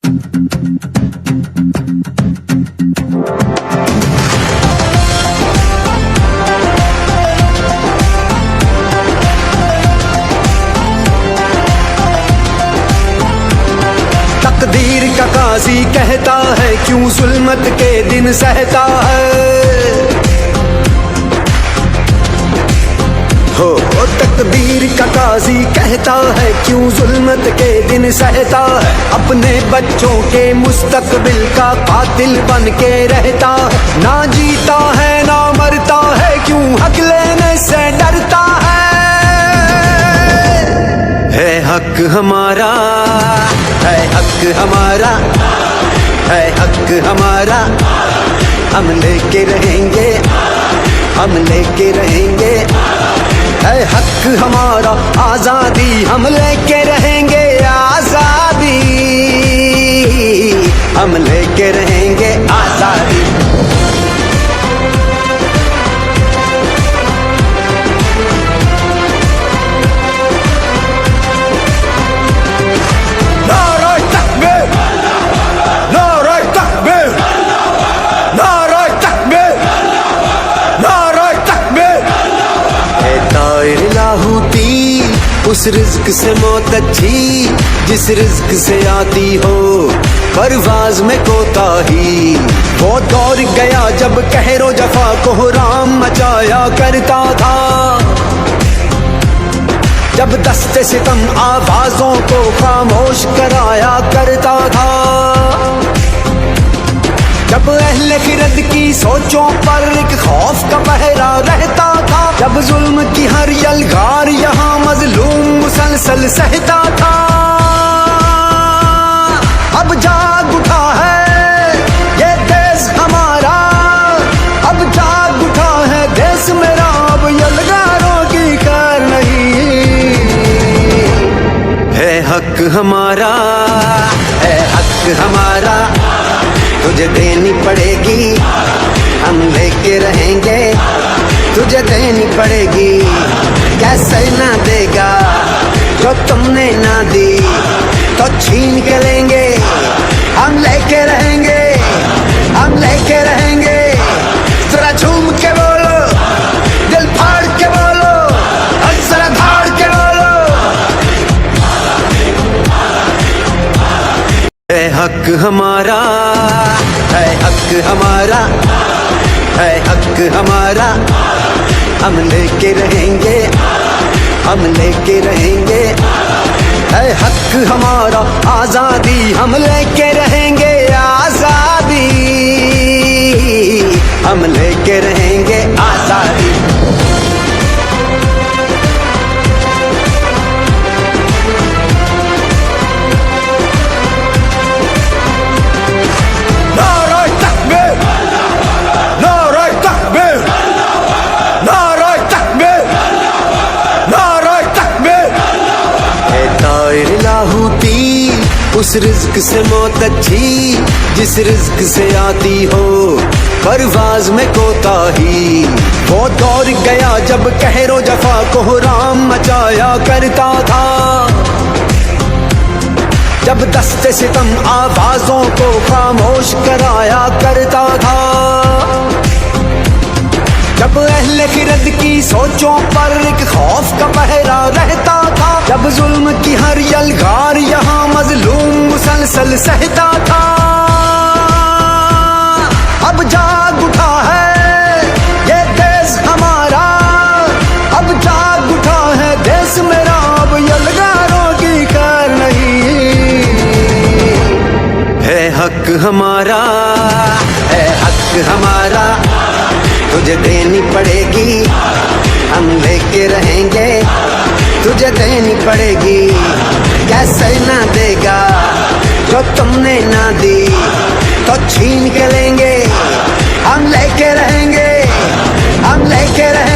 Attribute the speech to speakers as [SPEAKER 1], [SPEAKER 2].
[SPEAKER 1] तकदीर का काजी कहता है क्यों जुल्मत के दिन सहता है। हो तकदीर का काजी कहता है क्यों जुल्मत के दिन सहता है। अपने बच्चों के मुस्तकबिल का कातिल बन के रहता है। ना जीता है ना मरता है क्यों हक लेने से डरता है हक हमारा, है हक हमारा, है हक हमारा। हम लेके रहेंगे, हम लेके रहेंगे। है हक हमारा आजादी, हम लेके रहेंगे आजादी। हम लेके रहेंगे आजादी। उस रिज़्क से मौत अच्छी जिस रिज़्क से आती हो परवाज़ में कोताही। वो दौर गया जब कहरो जफा को राम मचाया करता था। जब दस्ते सितम आवाज़ों को खामोश कराया करता था। जब अहले खिरद की सोचों पर एक खौफ का पहरा रहता था। जब जुल्म की हर यलगार यहाँ मजलूम मुसलसल सहता था। अब जाग उठा है ये देश हमारा, अब जाग उठा है देश मेरा। अब यलगारों की खैर नहीं, है हक हमारा, है हक हमारा। तुझे देनी पड़ेगी, हम लेके रहेंगे। तुझे देनी पड़ेगी, कैसे ना देगा जो तुमने ना दी तो छीन के लेंगे। हम लेके रहेंगे, हम लेके रहेंगे। जरा झूम के बोलो, दिल फाड़ के बोलो, और जरा धाड़ के बोलो। है हक हमारा, है हक हमारा, है हक हमारा। हम लेके रहेंगे, हम लेके रहेंगे। है हक हमारा आजादी, हम लेके रहेंगे आजादी। हम लेके रहेंगे आजादी। उस रिज़्क से मौत अच्छी जिस रिज़्क से आती हो परवाज़ में कोताही। वो दौर गया जब कहरो जफा को राम मचाया करता था। जब दस्ते सितम आवाज़ों को खामोश कराया करता था। जब अहले खिरद की सोचों पर एक खौफ का पहरा रहता था। जब जुल्म की हर यलगार यहाँ मजलूम मुसलसल सहता था। अब जाग उठा है ये देश हमारा, अब जाग उठा है देश मेरा। अब यलगारों की खैर नहीं, है हक हमारा, है हक हमारा। तुझे देनी पड़ेगी, हम लेके रहेंगे। तुझे देनी पड़ेगी, कैसे ना देगा जो तुमने ना दी तो छीन के लेंगे। हम लेके रहेंगे, हम लेके रहेंगे।